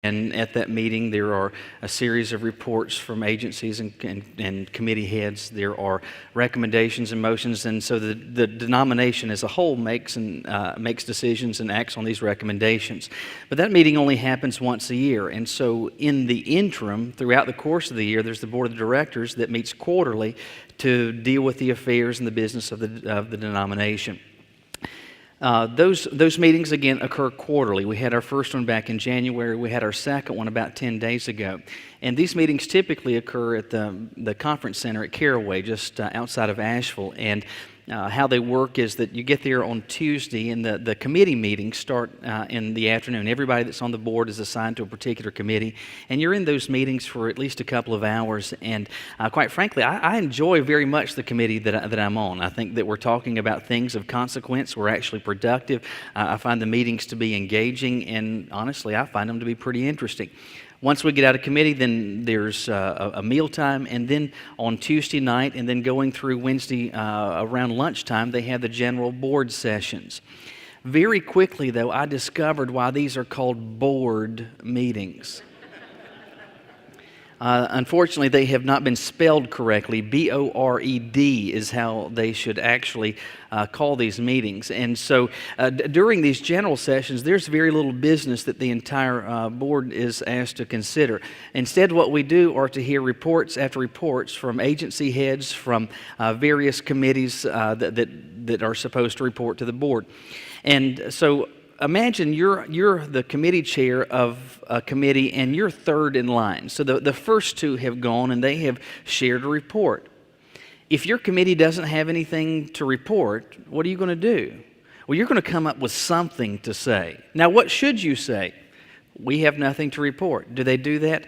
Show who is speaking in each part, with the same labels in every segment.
Speaker 1: And at that meeting, there are a series of reports from agencies and committee heads. There are recommendations and motions, and so the denomination as a whole makes decisions and acts on these recommendations. But that meeting only happens once a year, and so in the interim, throughout the course of the year, there's the board of directors that meets quarterly to deal with the affairs and the business of the denomination. Those meetings, again, occur quarterly. We had our first one back in January. We had our second one about 10 days ago. And these meetings typically occur at the conference center at Caraway, just outside of Asheville. And how they work is that you get there on Tuesday, and the committee meetings start in the afternoon. Everybody that's on the board is assigned to a particular committee, and you're in those meetings for at least a couple of hours. And quite frankly, I enjoy very much the committee that I'm on. I think that we're talking about things of consequence. We're actually productive. I find the meetings to be engaging, and honestly, I find them to be pretty interesting. Once we get out of committee, then there's a meal time, and then on Tuesday night, and then going through Wednesday around lunchtime, they have the general board sessions. Very quickly, though, I discovered why these are called board meetings. Unfortunately, they have not been spelled correctly. B-O-R-E-D is how they should actually call these meetings. And so during these general sessions, there's very little business that the entire board is asked to consider. Instead, what we do are to hear reports after reports from agency heads, from various committees that are supposed to report to the board. And so imagine you're the committee chair of a committee, and you're third in line. So the first two have gone, and they have shared a report. If your committee doesn't have anything to report, what are you going to do? Well, you're going to come up with something to say. Now, what should you say? We have nothing to report. Do they do that?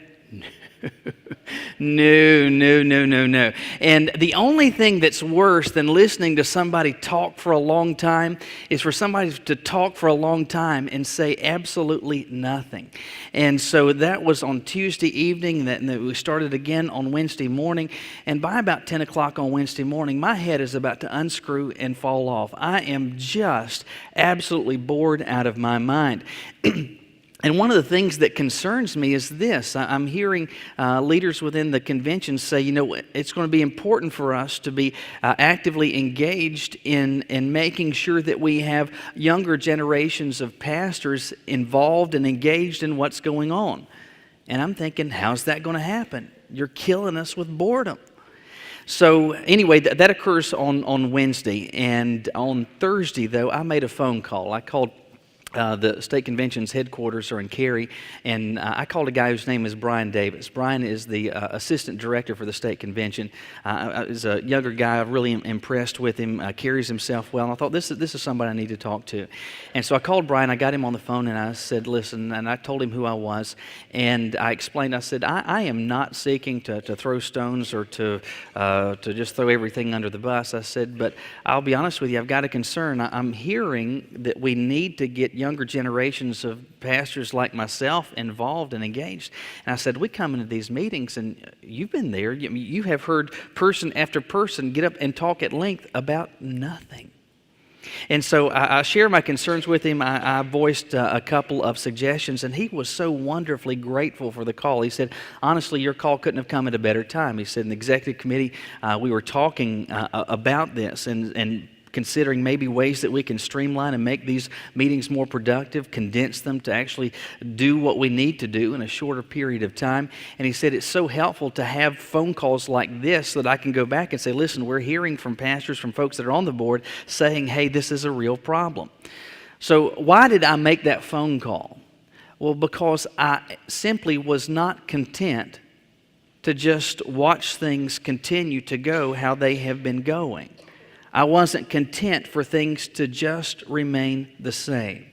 Speaker 1: No. And the only thing that's worse than listening to somebody talk for a long time is for somebody to talk for a long time and say absolutely nothing. And so that was on Tuesday evening, and we started again on Wednesday morning. And by about 10 o'clock on Wednesday morning, my head is about to unscrew and fall off. I am just absolutely bored out of my mind. And one of the things that concerns me is this. I'm hearing leaders within the convention say, it's going to be important for us to be actively engaged in making sure that we have younger generations of pastors involved and engaged in what's going on. And I'm thinking, how's that going to happen? You're killing us with boredom. So anyway, that occurs on Wednesday. And on Thursday, though, I made a phone call. I called the state convention's headquarters are in Cary, and I called a guy whose name is Brian Davis. Brian is the assistant director for the state convention. He's a younger guy. I'm really impressed with him. Carries himself well. And I thought, this is somebody I need to talk to. And so I called Brian. I got him on the phone, and I said, listen, and I told him who I was. And I explained, I said, I am not seeking to throw stones or to just throw everything under the bus. I said, but I'll be honest with you, I've got a concern. I'm hearing that we need to get younger generations of pastors like myself involved and engaged. And I said, we come into these meetings, and you've been there. You have heard person after person get up and talk at length about nothing. And so I shared my concerns with him. I voiced a couple of suggestions, and he was so wonderfully grateful for the call. He said, honestly, your call couldn't have come at a better time. He said, in the executive committee, we were talking about this and considering maybe ways that we can streamline and make these meetings more productive, condense them to actually do what we need to do in a shorter period of time. And he said it's so helpful to have phone calls like this that I can go back and say, listen, we're hearing from pastors, from folks that are on the board saying, hey, this is a real problem. So why did I make that phone call? Well, because I simply was not content to just watch things continue to go how they have been going. I wasn't content for things to just remain the same.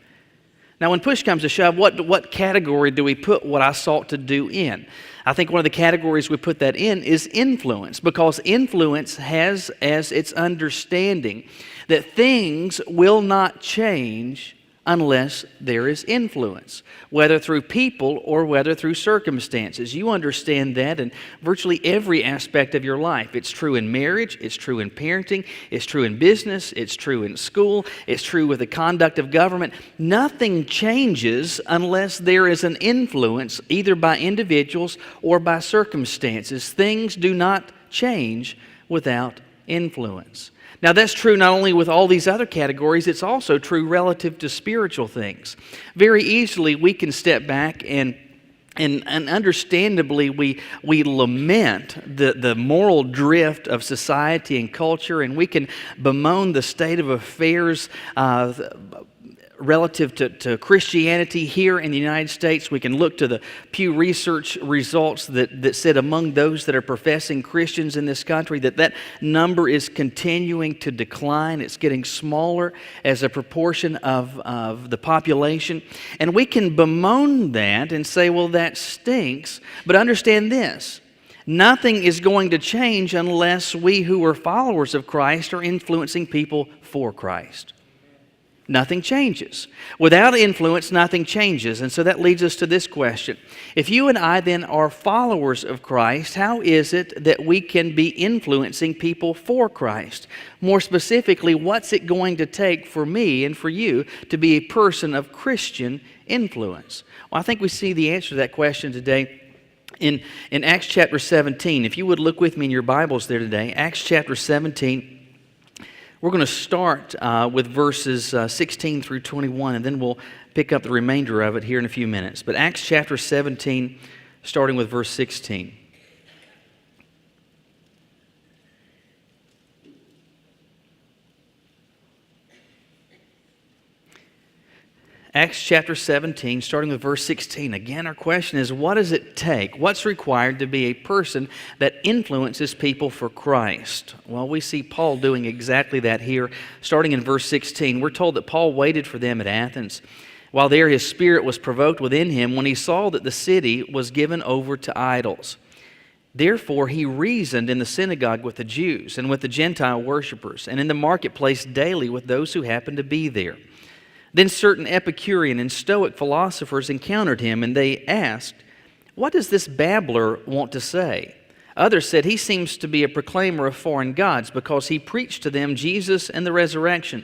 Speaker 1: Now, when push comes to shove, what category do we put what I sought to do in? I think one of the categories we put that in is influence, because influence has as its understanding that things will not change unless there is influence, whether through people or whether through circumstances. You understand that in virtually every aspect of your life. It's true in marriage, it's true in parenting, it's true in business, it's true in school, it's true with the conduct of government. Nothing changes unless there is an influence, either by individuals or by circumstances. Things do not change without influence. Now, that's true not only with all these other categories, it's also true relative to spiritual things. Very easily, we can step back and understandably, we lament the moral drift of society and culture, and we can bemoan the state of affairs relative to Christianity here in the United States. We can look to the Pew Research results that said among those that are professing Christians in this country that number is continuing to decline. It's getting smaller as a proportion of the population. And we can bemoan that and say, well, that stinks. But understand this. Nothing is going to change unless we who are followers of Christ are influencing people for Christ. Nothing changes. Without influence, nothing changes. And so that leads us to this question. If you and I then are followers of Christ, how is it that we can be influencing people for Christ? More specifically, what's it going to take for me and for you to be a person of Christian influence? Well, I think we see the answer to that question today in Acts chapter 17. If you would look with me in your Bibles there today, Acts chapter 17. We're going to start with verses 16 through 21, and then we'll pick up the remainder of it here in a few minutes. But Acts chapter 17, starting with verse 16. Acts chapter 17, starting with verse 16. Again, our question is, what does it take? What's required to be a person that influences people for Christ? Well, we see Paul doing exactly that here. Starting in verse 16, we're told that Paul waited for them at Athens. While there, his spirit was provoked within him when he saw that the city was given over to idols. Therefore, he reasoned in the synagogue with the Jews and with the Gentile worshippers, and in the marketplace daily with those who happened to be there. Then certain Epicurean and Stoic philosophers encountered him, and they asked, "What does this babbler want to say?" Others said, "He seems to be a proclaimer of foreign gods, because he preached to them Jesus and the resurrection."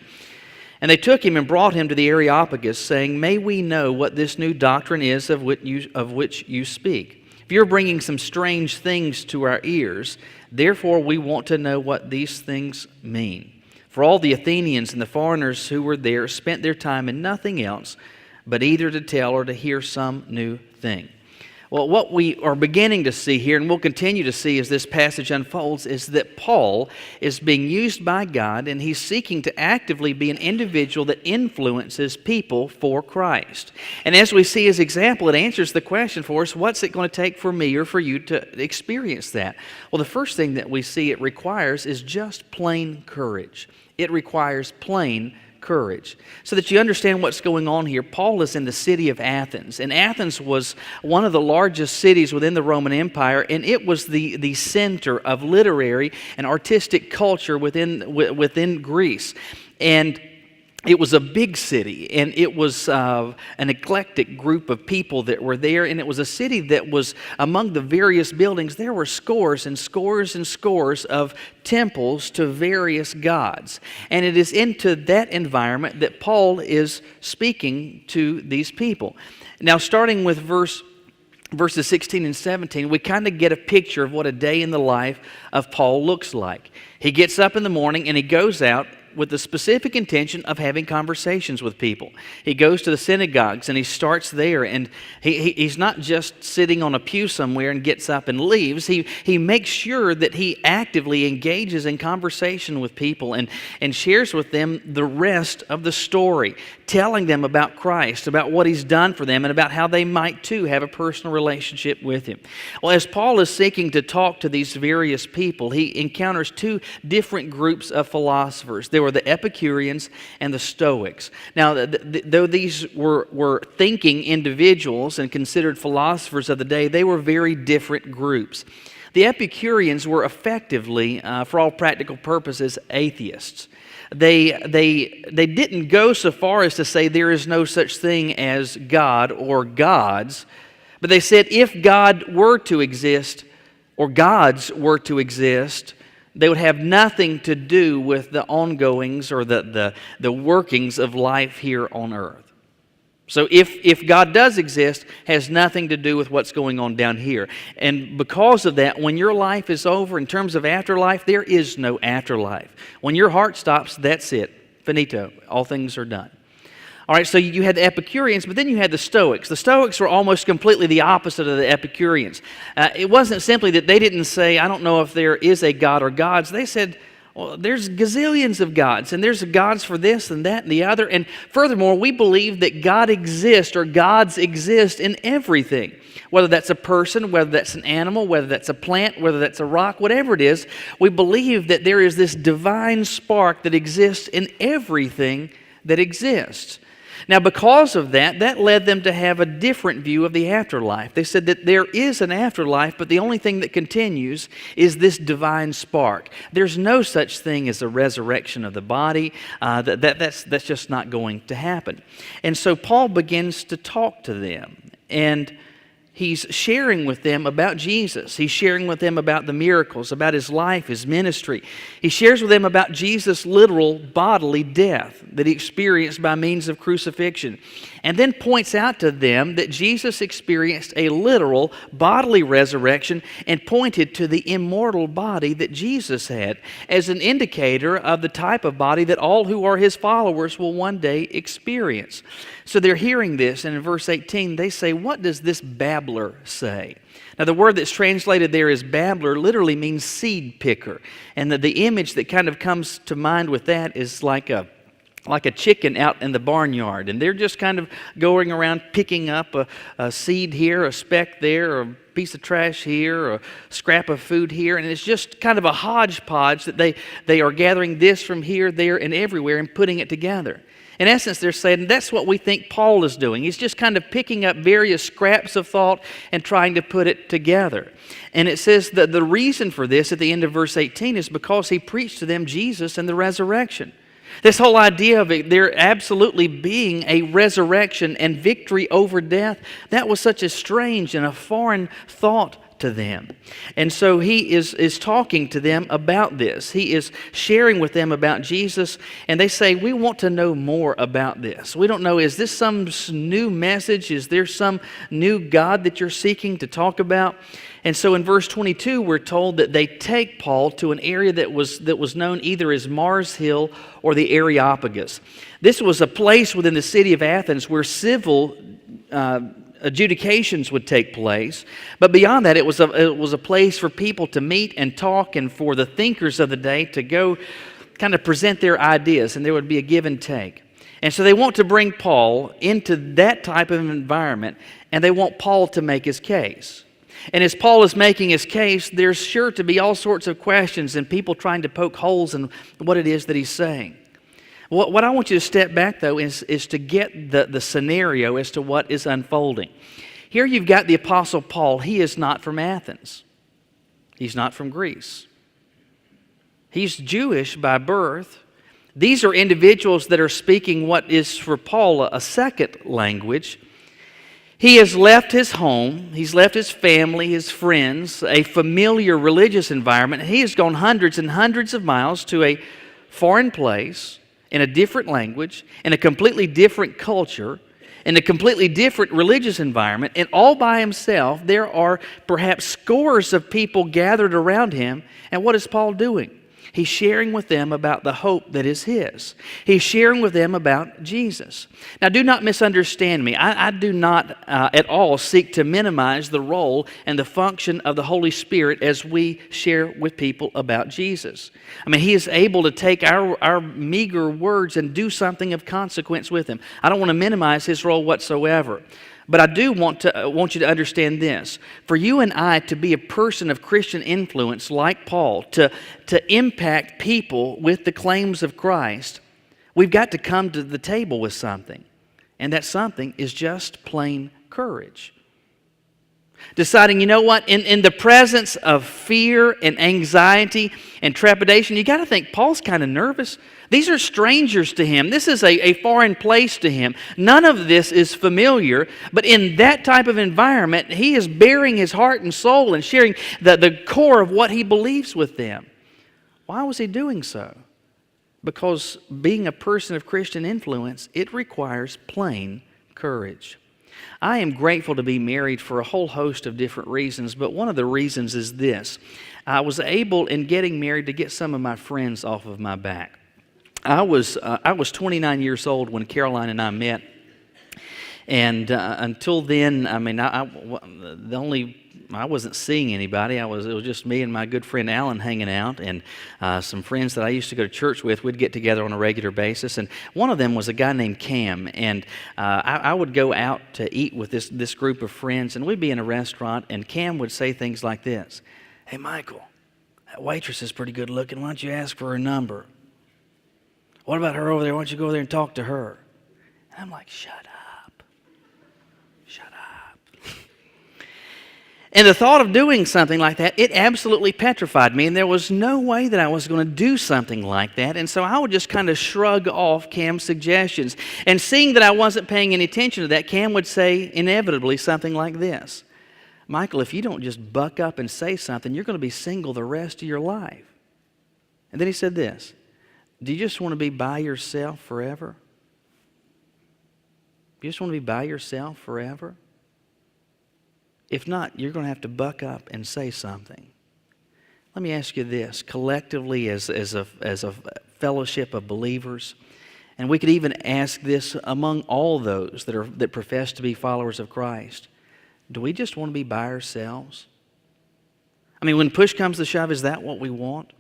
Speaker 1: And they took him and brought him to the Areopagus, saying, "May we know what this new doctrine is of which you speak? If you're bringing some strange things to our ears, therefore we want to know what these things mean." For all the Athenians and the foreigners who were there spent their time in nothing else but either to tell or to hear some new thing. Well, what we are beginning to see here, and we'll continue to see as this passage unfolds, is that Paul is being used by God, and he's seeking to actively be an individual that influences people for Christ. And as we see his example, it answers the question for us, what's it going to take for me or for you to experience that? Well, the first thing that we see it requires is just plain courage. It requires plain courage. So that you understand what's going on here, Paul is in the city of Athens. And Athens was one of the largest cities within the Roman Empire, and it was the center of literary and artistic culture within Greece. And it was a big city, and it was an eclectic group of people that were there, and it was a city that was, among the various buildings, there were scores and scores and scores of temples to various gods. And it is into that environment that Paul is speaking to these people. Now, starting with verses 16 and 17, we kind of get a picture of what a day in the life of Paul looks like. He gets up in the morning and he goes out with the specific intention of having conversations with people. He goes to the synagogues and he starts there, and he's not just sitting on a pew somewhere and gets up and leaves. He makes sure that he actively engages in conversation with people and shares with them the rest of the story, telling them about Christ, about what he's done for them, and about how they might too have a personal relationship with him. Well, as Paul is seeking to talk to these various people, he encounters two different groups of philosophers. There were the Epicureans and the Stoics. Now, though these were thinking individuals and considered philosophers of the day, they were very different groups. The Epicureans were effectively, for all practical purposes, atheists. they didn't go so far as to say there is no such thing as God or gods, but they said if God were to exist or gods were to exist, they would have nothing to do with the ongoings or the workings of life here on earth. So if God does exist, has nothing to do with what's going on down here. And because of that, when your life is over, in terms of afterlife, there is no afterlife. When your heart stops, that's it. Finito. All things are done. All right, so you had the Epicureans, but then you had the Stoics. The Stoics were almost completely the opposite of the Epicureans. It wasn't simply that they didn't say, I don't know if there is a God or gods. They said, well, there's gazillions of gods, and there's gods for this and that and the other. And furthermore, we believe that God exists or gods exist in everything. Whether that's a person, whether that's an animal, whether that's a plant, whether that's a rock, whatever it is, we believe that there is this divine spark that exists in everything that exists. Now, because of that, that led them to have a different view of the afterlife. They said that there is an afterlife, but the only thing that continues is this divine spark. There's no such thing as a resurrection of the body. That's just not going to happen. And so Paul begins to talk to them, and he's sharing with them about Jesus. He's sharing with them about the miracles, about his life, his ministry. He shares with them about Jesus' literal bodily death that he experienced by means of crucifixion. And then points out to them that Jesus experienced a literal bodily resurrection and pointed to the immortal body that Jesus had as an indicator of the type of body that all who are his followers will one day experience. So they're hearing this, and in verse 18 they say, what does this babbler say? Now the word that's translated there as babbler literally means seed picker. And the image that kind of comes to mind with that is like a chicken out in the barnyard, and they're just kind of going around picking up a seed here, a speck there, or a piece of trash here, or a scrap of food here, and it's just kind of a hodgepodge that they are gathering this from here, there, and everywhere and putting it together. In essence, they're saying that's what we think Paul is doing. He's just kind of picking up various scraps of thought and trying to put it together. And it says that the reason for this at the end of verse 18 is because he preached to them Jesus and the resurrection. This whole idea of it, there absolutely being a resurrection and victory over death, that was such a strange and a foreign thought to them. And so he is talking to them about this. He is sharing with them about Jesus, and they say, we want to know more about this. We don't know, is this some new message? Is there some new God that you're seeking to talk about? And so in verse 22, we're told that they take Paul to an area that was known either as Mars Hill or the Areopagus. This was a place within the city of Athens where civil adjudications would take place. But beyond that, it was a place for people to meet and talk, and for the thinkers of the day to go kind of present their ideas, and there would be a give and take. And so they want to bring Paul into that type of environment, and they want Paul to make his case. And as Paul is making his case, there's sure to be all sorts of questions and people trying to poke holes in what it is that he's saying. What I want you to step back, though, is to get the scenario as to what is unfolding. Here you've got the Apostle Paul. He is not from Athens. He's not from Greece. He's Jewish by birth. These are individuals that are speaking what is for Paul a second language. He has left his home, he's left his family, his friends, a familiar religious environment. He has gone hundreds and hundreds of miles to a foreign place, in a different language, in a completely different culture, in a completely different religious environment, and all by himself. There are perhaps scores of people gathered around him, and what is Paul doing? He's sharing with them about the hope that is his. He's sharing with them about Jesus. Now, do not misunderstand me. I do not at all seek to minimize the role and the function of the Holy Spirit as we share with people about Jesus. I mean, He is able to take our meager words and do something of consequence with them. I don't want to minimize His role whatsoever. But I do want you to understand this. For you and I to be a person of Christian influence like Paul, to impact people with the claims of Christ, we've got to come to the table with something. And that something is just plain courage. Deciding, you know what, in the presence of fear and anxiety and trepidation, you got to think Paul's kind of nervous. These are strangers to him. This is a foreign place to him. None of this is familiar, but in that type of environment, he is bearing his heart and soul and sharing the core of what he believes with them. Why was he doing so? Because being a person of Christian influence, it requires plain courage. I am grateful to be married for a whole host of different reasons, but one of the reasons is this. I was able, in getting married, to get some of my friends off of my back. I was 29 years old when Caroline and I met, and until then, I mean, I wasn't seeing anybody. It was just me and my good friend Alan hanging out, and some friends that I used to go to church with. We'd get together on a regular basis, and one of them was a guy named Cam, and I would go out to eat with this group of friends, and we'd be in a restaurant, and Cam would say things like this: "Hey, Michael, that waitress is pretty good looking. Why don't you ask for her number? What about her over there? Why don't you go over there and talk to her?" And I'm like, shut up. And the thought of doing something like that, it absolutely petrified me, and there was no way that I was going to do something like that. And so I would just kind of shrug off Cam's suggestions. And seeing that I wasn't paying any attention to that, Cam would say inevitably something like this: "Michael, if you don't just buck up and say something, you're going to be single the rest of your life." And then he said this: "Do you just want to be by yourself forever? You just want to be by yourself forever? If not, you're going to have to buck up and say something." Let me ask you this, collectively as a fellowship of believers, and we could even ask this among all those that profess to be followers of Christ: do we just want to be by ourselves? I mean, when push comes to shove, is that what we want?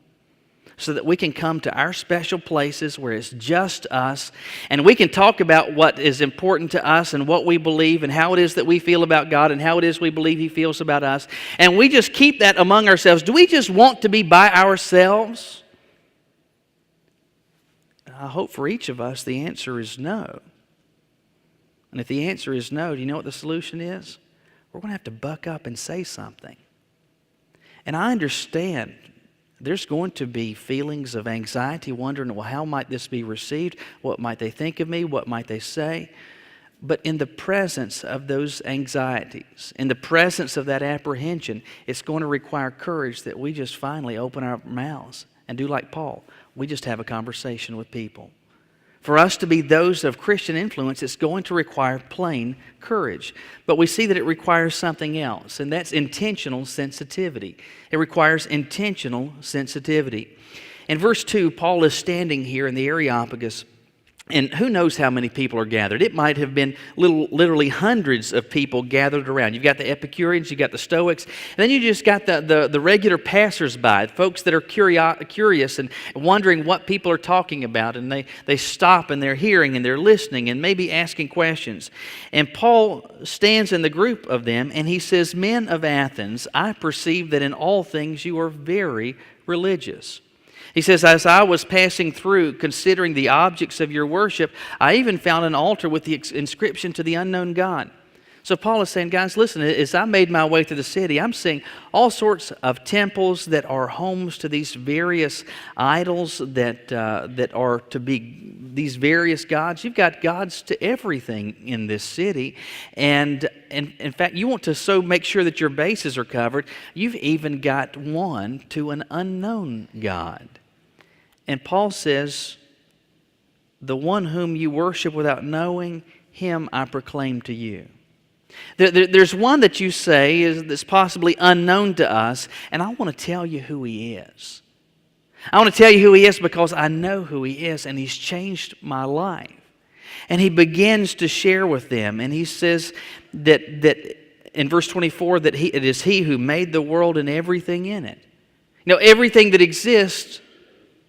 Speaker 1: So that we can come to our special places where it's just us, and we can talk about what is important to us and what we believe and how it is that we feel about God and how it is we believe He feels about us, and we just keep that among ourselves. Do we just want to be by ourselves? I hope for each of us the answer is no. And if the answer is no, do you know what the solution is? We're going to have to buck up and say something. And I understand there's going to be feelings of anxiety, wondering, well, how might this be received? What might they think of me? What might they say? But in the presence of those anxieties, in the presence of that apprehension, it's going to require courage that we just finally open our mouths and do like Paul. We just have a conversation with people. For us to be those of Christian influence, it's going to require plain courage. But we see that it requires something else, and that's intentional sensitivity. It requires intentional sensitivity. In verse 2, Paul is standing here in the Areopagus, and who knows how many people are gathered. It might have been literally hundreds of people gathered around. You've got the Epicureans, you've got the Stoics, and then you just got the regular passersby, folks that are curious and wondering what people are talking about, and they stop and they're hearing and they're listening and maybe asking questions. And Paul stands in the group of them and he says, "Men of Athens, I perceive that in all things you are very religious." He says, "As I was passing through, considering the objects of your worship, I even found an altar with the inscription to the unknown God." So Paul is saying, guys, listen, as I made my way through the city, I'm seeing all sorts of temples that are homes to these various idols that are to be these various gods. You've got gods to everything in this city. And in fact, you want to so make sure that your bases are covered, you've even got one to an unknown God. And Paul says, "The one whom you worship without knowing, him I proclaim to you." There's one that you say that's possibly unknown to us, and I want to tell you who he is. I want to tell you who he is because I know who he is, and he's changed my life. And he begins to share with them, and he says that in verse 24 that it is he who made the world and everything in it. You know, everything that exists,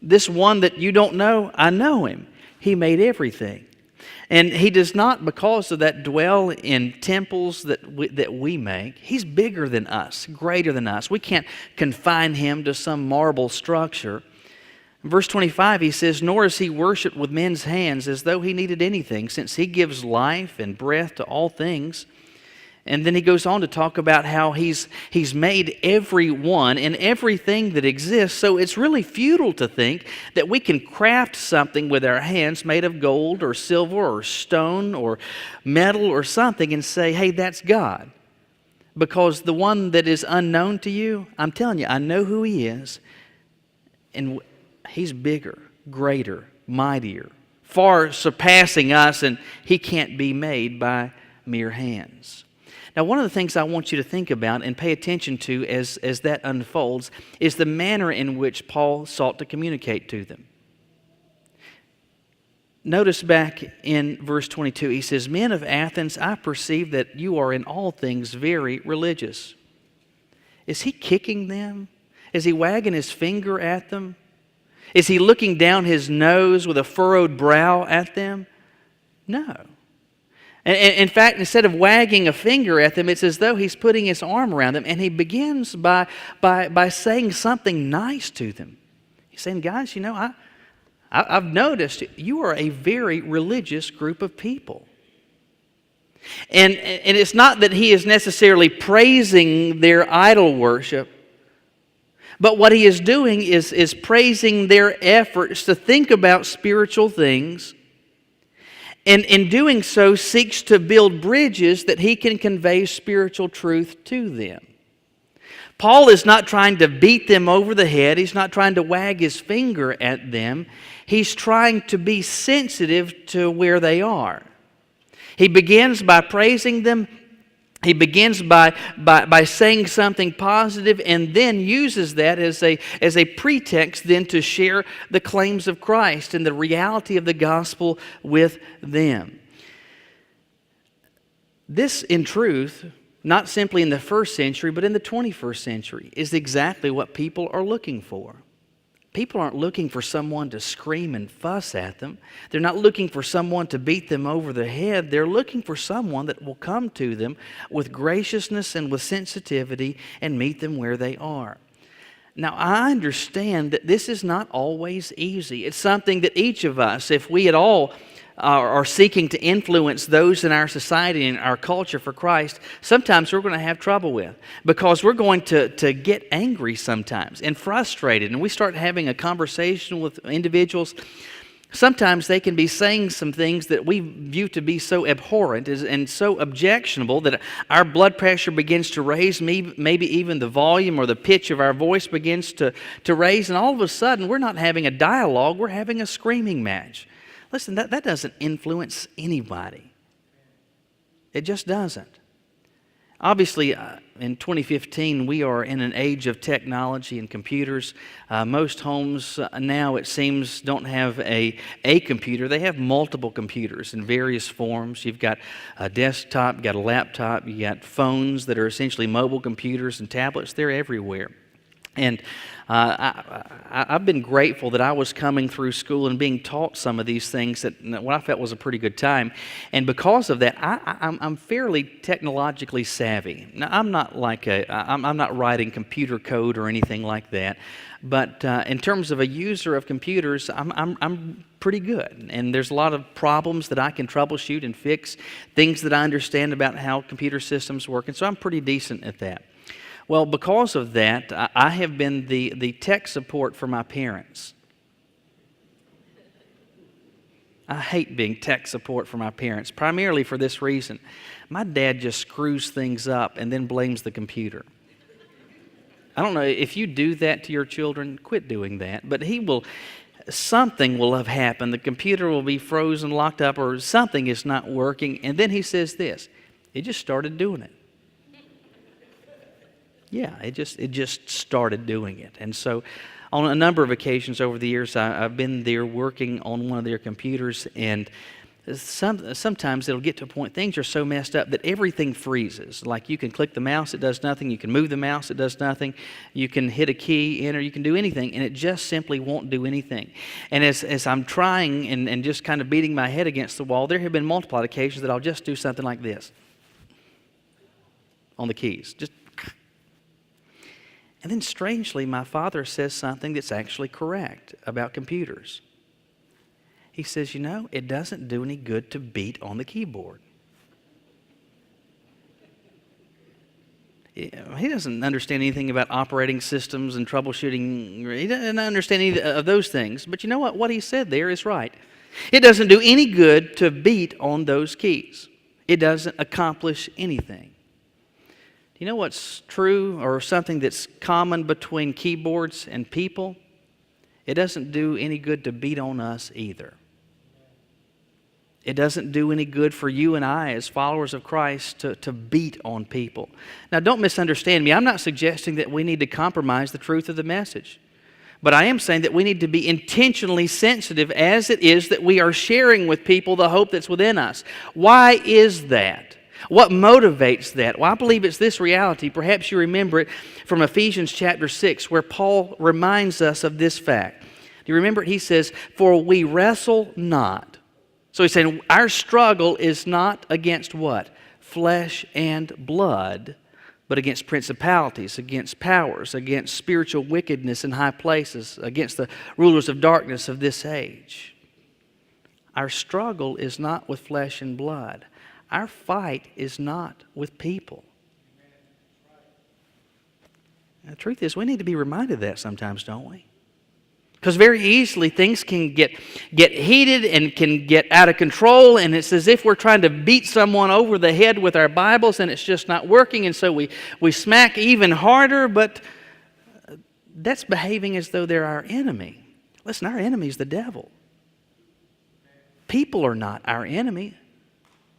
Speaker 1: this one that you don't know, I know him. He made everything. And he does not, because of that, dwell in temples that we make. He's bigger than us, greater than us. We can't confine him to some marble structure. In verse 25, he says, "Nor is he worshipped with men's hands as though he needed anything, since he gives life and breath to all things." And then he goes on to talk about how he's made everyone and everything that exists. So it's really futile to think that we can craft something with our hands made of gold or silver or stone or metal or something and say, hey, that's God. Because the one that is unknown to you, I'm telling you, I know who he is. And he's bigger, greater, mightier, far surpassing us, and he can't be made by mere hands. Now, one of the things I want you to think about and pay attention to as that unfolds is the manner in which Paul sought to communicate to them. Notice back in verse 22, he says, "Men of Athens, I perceive that you are in all things very religious." Is he kicking them? Is he wagging his finger at them? Is he looking down his nose with a furrowed brow at them? No. And in fact, instead of wagging a finger at them, it's as though he's putting his arm around them, and he begins by saying something nice to them. He's saying, guys, you know, I've noticed you are a very religious group of people. And it's not that he is necessarily praising their idol worship, but what he is doing is praising their efforts to think about spiritual things, and in doing so seeks to build bridges that he can convey spiritual truth to them. Paul is not trying to beat them over the head. He's not trying to wag his finger at them. He's trying to be sensitive to where they are. He begins by praising them. He begins by saying something positive, and then uses that as a pretext then to share the claims of Christ and the reality of the gospel with them. This, in truth, not simply in the first century, but in the 21st century, is exactly what people are looking for. People aren't looking for someone to scream and fuss at them. They're not looking for someone to beat them over the head. They're looking for someone that will come to them with graciousness and with sensitivity and meet them where they are. Now, I understand that this is not always easy. It's something that each of us, if we at all are seeking to influence those in our society and our culture for Christ, sometimes we're going to have trouble with, because we're going to get angry sometimes and frustrated, and we start having a conversation with individuals. Sometimes they can be saying some things that we view to be so abhorrent and so objectionable that our blood pressure begins to raise, maybe even the volume or the pitch of our voice begins to raise, and all of a sudden we're not having a dialogue, we're having a screaming match. Listen, that doesn't influence anybody. It just doesn't. Obviously, in 2015, we are in an age of technology and computers. Most homes now, it seems, don't have a computer. They have multiple computers in various forms. You've got a desktop, you've got a laptop, you've got phones that are essentially mobile computers and tablets. They're everywhere. And I've been grateful that I was coming through school and being taught some of these things that what I felt was a pretty good time. And because of that, I'm fairly technologically savvy. Now, I'm not writing computer code or anything like that. But in terms of a user of computers, I'm pretty good. And there's a lot of problems that I can troubleshoot and fix, things that I understand about how computer systems work. And so I'm pretty decent at that. Well, because of that, I have been the tech support for my parents. I hate being tech support for my parents, primarily for this reason. My dad just screws things up and then blames the computer. I don't know, if you do that to your children, quit doing that. But something will have happened. The computer will be frozen, locked up, or something is not working. And then he says this, it just started doing it. Yeah, it just started doing it. And so on a number of occasions over the years, I've been there working on one of their computers, and sometimes it'll get to a point, things are so messed up that everything freezes. Like you can click the mouse, it does nothing. You can move the mouse, it does nothing. You can hit a key, enter, you can do anything, and it just simply won't do anything. And as I'm trying and just kind of beating my head against the wall, there have been multiple occasions that I'll just do something like this on the keys, just. And then strangely, my father says something that's actually correct about computers. He says, you know, it doesn't do any good to beat on the keyboard. He doesn't understand anything about operating systems and troubleshooting. He doesn't understand any of those things. But you know what? What he said there is right. It doesn't do any good to beat on those keys. It doesn't accomplish anything. Do you know what's true or something that's common between keyboards and people? It doesn't do any good to beat on us either. It doesn't do any good for you and I as followers of Christ to beat on people. Now, don't misunderstand me. I'm not suggesting that we need to compromise the truth of the message. But I am saying that we need to be intentionally sensitive as it is that we are sharing with people the hope that's within us. Why is that? What motivates that? Well, I believe it's this reality. Perhaps you remember it from Ephesians chapter 6, where Paul reminds us of this fact. Do you remember it? He says, "For we wrestle not." So he's saying our struggle is not against what? Flesh and blood, but against principalities, against powers, against spiritual wickedness in high places, against the rulers of darkness of this age. Our struggle is not with flesh and blood. Our fight is not with people. And the truth is, we need to be reminded of that sometimes, don't we? Because very easily things can get heated and can get out of control, and it's as if we're trying to beat someone over the head with our Bibles and it's just not working, and so we smack even harder, but that's behaving as though they're our enemy. Listen, our enemy is the devil. People are not our enemy.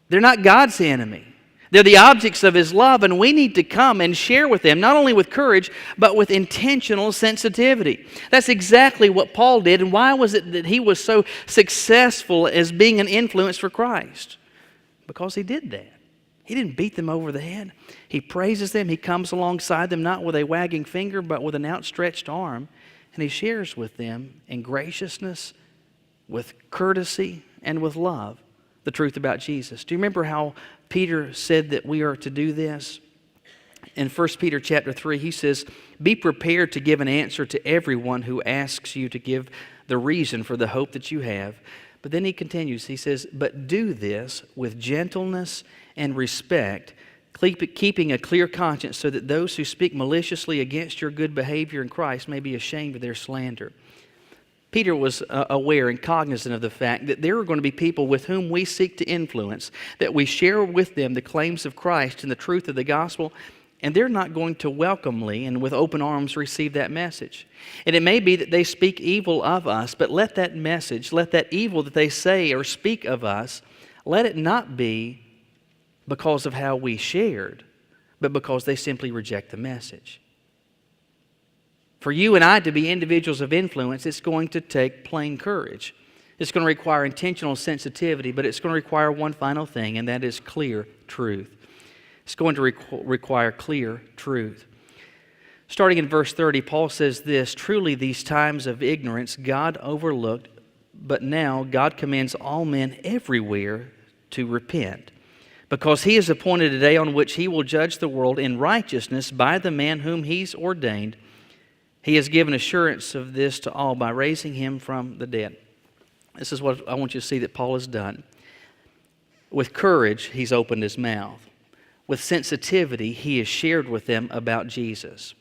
Speaker 1: They're not God's enemy. They're the objects of His love, and we need to come and share with them, not only with courage, but with intentional sensitivity. That's exactly what Paul did, and why was it that he was so successful as being an influence for Christ? Because he did that. He didn't beat them over the head. He praises them. He comes alongside them, not with a wagging finger, but with an outstretched arm, and he shares with them in graciousness, with courtesy, and with love the truth about Jesus. Do you remember how Peter said that we are to do this? In 1 Peter chapter 3, he says, "Be prepared to give an answer to everyone who asks you to give the reason for the hope that you have." But then he continues, he says, "But do this with gentleness and respect, keeping a clear conscience, so that those who speak maliciously against your good behavior in Christ may be ashamed of their slander." Peter was aware and cognizant of the fact that there are going to be people with whom we seek to influence, that we share with them the claims of Christ and the truth of the gospel, and they're not going to welcomely and with open arms receive that message. And it may be that they speak evil of us, but let that message, let that evil that they say or speak of us, let it not be because of how we shared, but because they simply reject the message. For you and I to be individuals of influence, it's going to take plain courage. It's going to require intentional sensitivity, but it's going to require one final thing, and that is clear truth. It's going to require clear truth. Starting in verse 30, Paul says this, "Truly these times of ignorance God overlooked, but now God commands all men everywhere to repent, because He has appointed a day on which He will judge the world in righteousness by the man whom He's ordained. He has given assurance of this to all by raising Him from the dead." This is what I want you to see that Paul has done. With courage, he's opened his mouth. With sensitivity, he has shared with them about Jesus.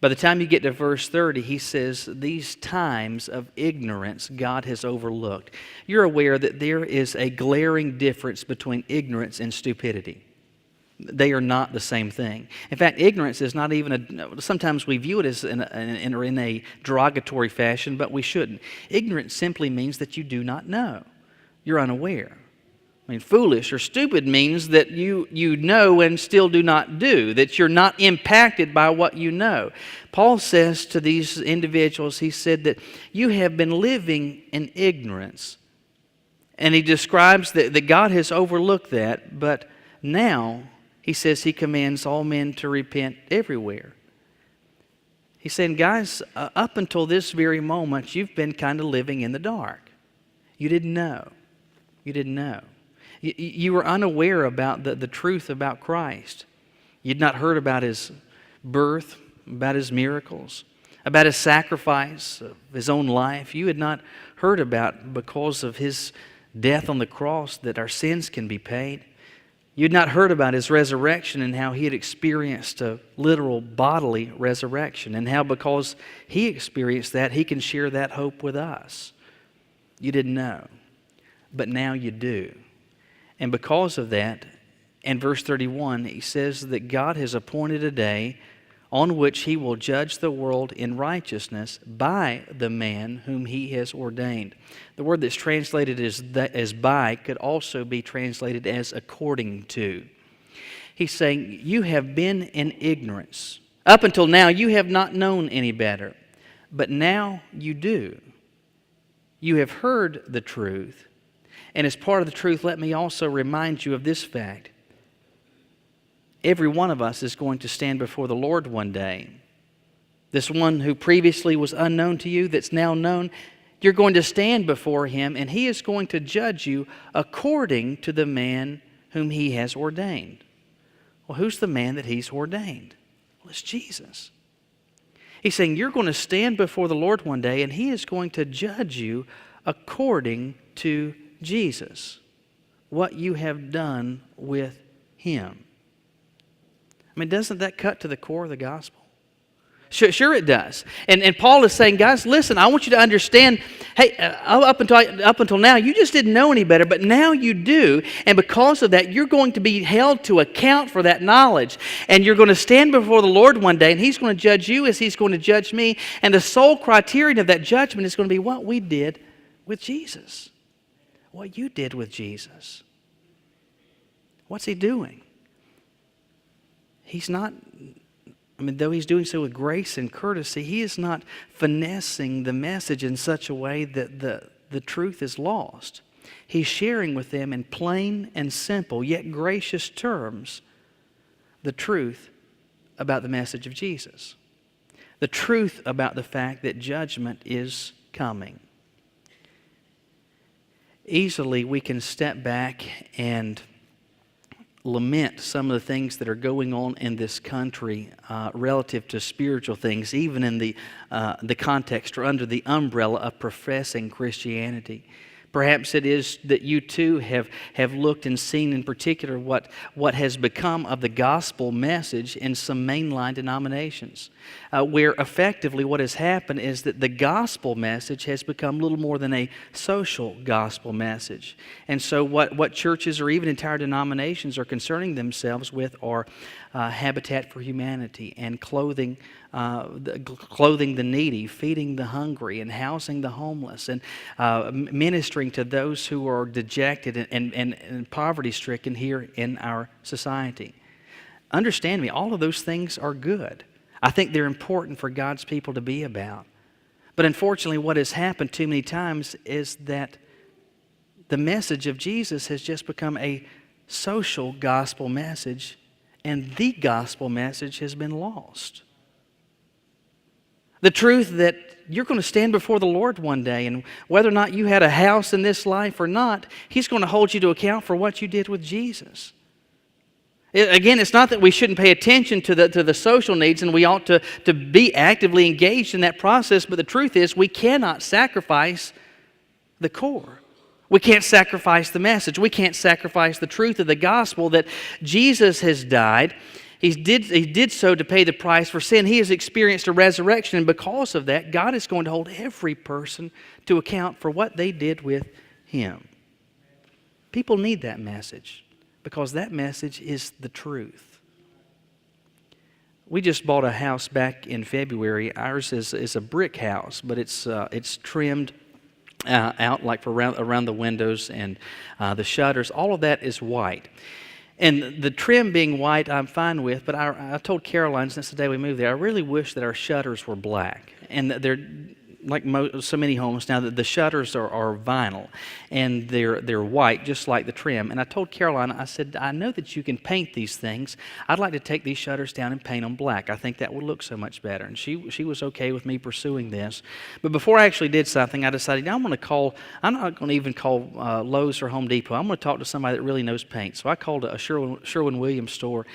Speaker 1: By the time you get to verse 30, he says, "These times of ignorance God has overlooked." You're aware that there is a glaring difference between ignorance and stupidity. They are not the same thing. In fact, ignorance is not even sometimes we view it as in a derogatory fashion, but we shouldn't. Ignorance simply means that you do not know. You're unaware. I mean, foolish or stupid means that you know and still do not do, that you're not impacted by what you know. Paul says to these individuals, he said that you have been living in ignorance. And he describes that God has overlooked that, but now he says He commands all men to repent everywhere. He's saying, guys, up until this very moment, you've been kind of living in the dark. You didn't know. You didn't know. You were unaware about the truth about Christ. You'd not heard about His birth, about His miracles, about His sacrifice of His own life. You had not heard about, because of His death on the cross, that our sins can be paid. You'd not heard about his resurrection and how he had experienced a literal bodily resurrection, and how because he experienced that, he can share that hope with us. You didn't know, but now you do. And because of that, in verse 31, he says that God has appointed a day on which he will judge the world in righteousness by the man whom he has ordained. The word that's translated as by could also be translated as according to. He's saying, you have been in ignorance. Up until now, you have not known any better, but now you do. You have heard the truth, and as part of the truth, let me also remind you of this fact. Every one of us is going to stand before the Lord one day. This one who previously was unknown to you, that's now known, you're going to stand before him, and he is going to judge you according to the man whom he has ordained. Well, who's the man that he's ordained? Well, it's Jesus. He's saying you're going to stand before the Lord one day, and he is going to judge you according to Jesus, what you have done with him. I mean, doesn't that cut to the core of the gospel? Sure it does. And Paul is saying, guys, listen, I want you to understand, hey, up until now, you just didn't know any better, but now you do. And because of that, you're going to be held to account for that knowledge. And you're going to stand before the Lord one day, and he's going to judge you as he's going to judge me. And the sole criterion of that judgment is going to be what we did with Jesus. What you did with Jesus. What's he doing? He's not, though he's doing so with grace and courtesy, he is not finessing the message in such a way that the truth is lost. He's sharing with them in plain and simple, yet gracious terms, the truth about the message of Jesus. The truth about the fact that judgment is coming. Easily we can step back and lament some of the things that are going on in this country relative to spiritual things, even in the context or under the umbrella of professing Christianity. Perhaps it is that you too have looked and seen in particular what has become of the gospel message in some mainline denominations, where effectively what has happened is that the gospel message has become little more than a social gospel message. And so what churches or even entire denominations are concerning themselves with are Habitat for Humanity and clothing the needy, feeding the hungry, and housing the homeless, and ministering to those who are dejected and poverty-stricken here in our society. Understand me, all of those things are good. I think they're important for God's people to be about. But unfortunately, what has happened too many times is that the message of Jesus has just become a social gospel message, and the gospel message has been lost. The truth that you're going to stand before the Lord one day, and whether or not you had a house in this life or not, He's going to hold you to account for what you did with Jesus. Again, it's not that we shouldn't pay attention to the social needs, and we ought to be actively engaged in that process, but the truth is we cannot sacrifice the core. We can't sacrifice the message. We can't sacrifice the truth of the gospel that Jesus has died. He did so to pay the price for sin. He has experienced a resurrection, and because of that, God is going to hold every person to account for what they did with Him. People need that message because that message is the truth. We just bought a house back in February. Ours is a brick house, but it's trimmed out like for around the windows and the shutters. All of that is white. And the trim being white, I'm fine with, but I told Caroline since the day we moved there, I really wish that our shutters were black. And they're like so many homes now, that the shutters are vinyl and they're white, just like the trim. And I told Caroline, I said, I know that you can paint these things. I'd like to take these shutters down and paint them black. I think that would look so much better. And she was okay with me pursuing this. But before I actually did something, I decided I'm not going to even call Lowe's or Home Depot. I'm going to talk to somebody that really knows paint. So I called a Sherwin-Williams store.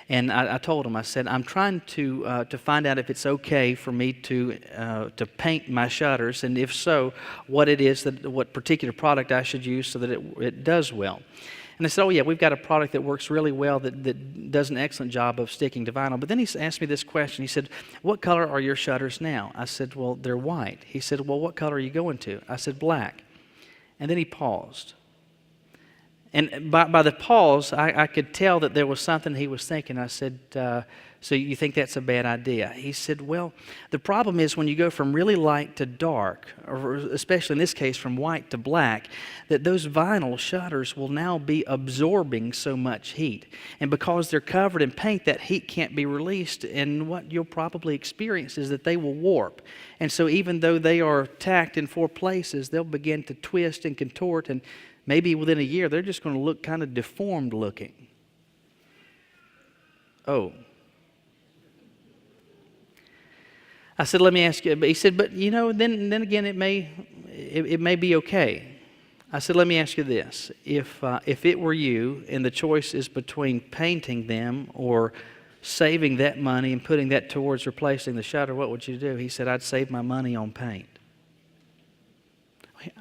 Speaker 1: And I told him, I said, I'm trying to find out if it's okay for me to paint my shutters, and if so, what particular product I should use so that it does well. And they said, oh yeah, we've got a product that works really well that does an excellent job of sticking to vinyl. But then he asked me this question. He said, what color are your shutters now? I said, well, they're white. He said, well, what color are you going to? I said, black. And then he paused. And by the pause, I could tell that there was something he was thinking. I said, so you think that's a bad idea? He said, well, the problem is when you go from really light to dark, or especially in this case from white to black, that those vinyl shutters will now be absorbing so much heat. And because they're covered in paint, that heat can't be released. And what you'll probably experience is that they will warp. And so even though they are tacked in 4 places, they'll begin to twist and contort, and maybe within a year, they're just going to look kind of deformed looking. Oh. I said, let me ask you. But he said, but you know, then again, it may be okay. I said, let me ask you this. If it were you and the choice is between painting them or saving that money and putting that towards replacing the shutter, what would you do? He said, I'd save my money on paint.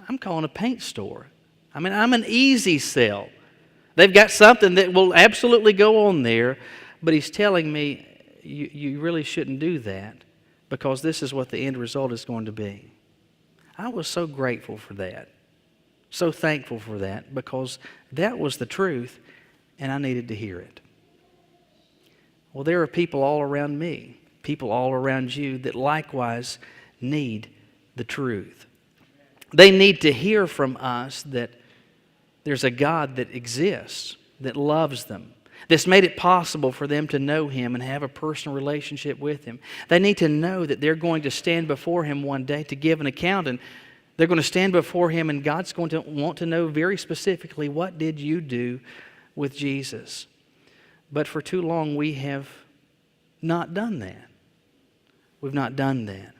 Speaker 1: I'm calling a paint store. I mean, I'm an easy sell. They've got something that will absolutely go on there, but he's telling me you really shouldn't do that because this is what the end result is going to be. I was so grateful for that, so thankful for that, because that was the truth and I needed to hear it. Well, there are people all around me, people all around you that likewise need the truth. They need to hear from us that there's a God that exists, that loves them, that's made it possible for them to know Him and have a personal relationship with Him. They need to know that they're going to stand before Him one day to give an account, and they're going to stand before Him, and God's going to want to know very specifically, what did you do with Jesus? But for too long, we have not done that. We've not done that.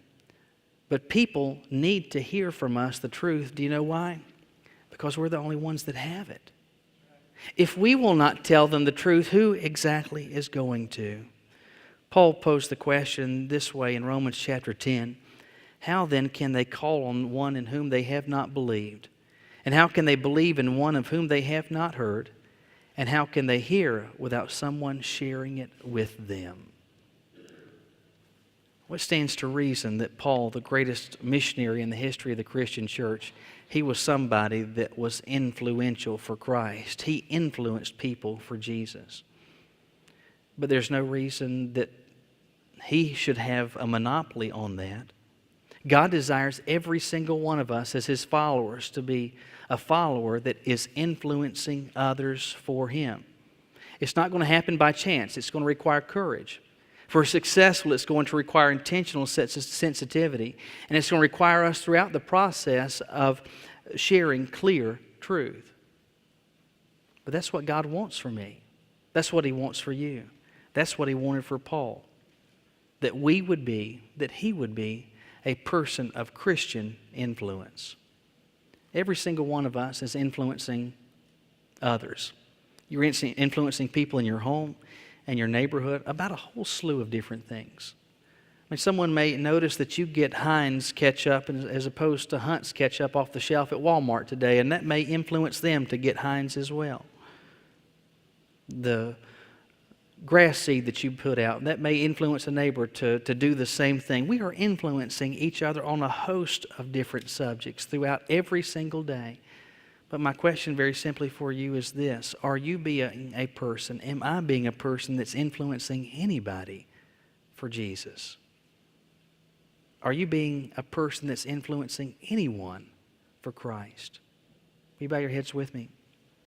Speaker 1: But people need to hear from us the truth. Do you know why? Because we're the only ones that have it. If we will not tell them the truth, who exactly is going to? Paul posed the question this way in Romans chapter 10. How then can they call on one in whom they have not believed? And how can they believe in one of whom they have not heard? And how can they hear without someone sharing it with them? What stands to reason that Paul, the greatest missionary in the history of the Christian church, he was somebody that was influential for Christ. He influenced people for Jesus. But there's no reason that he should have a monopoly on that. God desires every single one of us as His followers to be a follower that is influencing others for Him. It's not going to happen by chance. It's going to require courage. For successful, it's going to require intentional sensitivity, and it's going to require us throughout the process of sharing clear truth. But that's what God wants for me. That's what He wants for you. That's what He wanted for Paul. That He would be a person of Christian influence. Every single one of us is influencing others. You're influencing people in your home and your neighborhood about a whole slew of different things. I mean, someone may notice that you get Heinz ketchup as opposed to Hunt's ketchup off the shelf at Walmart today, and that may influence them to get Heinz as well. The grass seed that you put out, that may influence a neighbor to do the same thing. We are influencing each other on a host of different subjects throughout every single day. But my question very simply for you is this. Are you being a person, am I being a person that's influencing anybody for Jesus? Are you being a person that's influencing anyone for Christ? Will you bow your heads with me?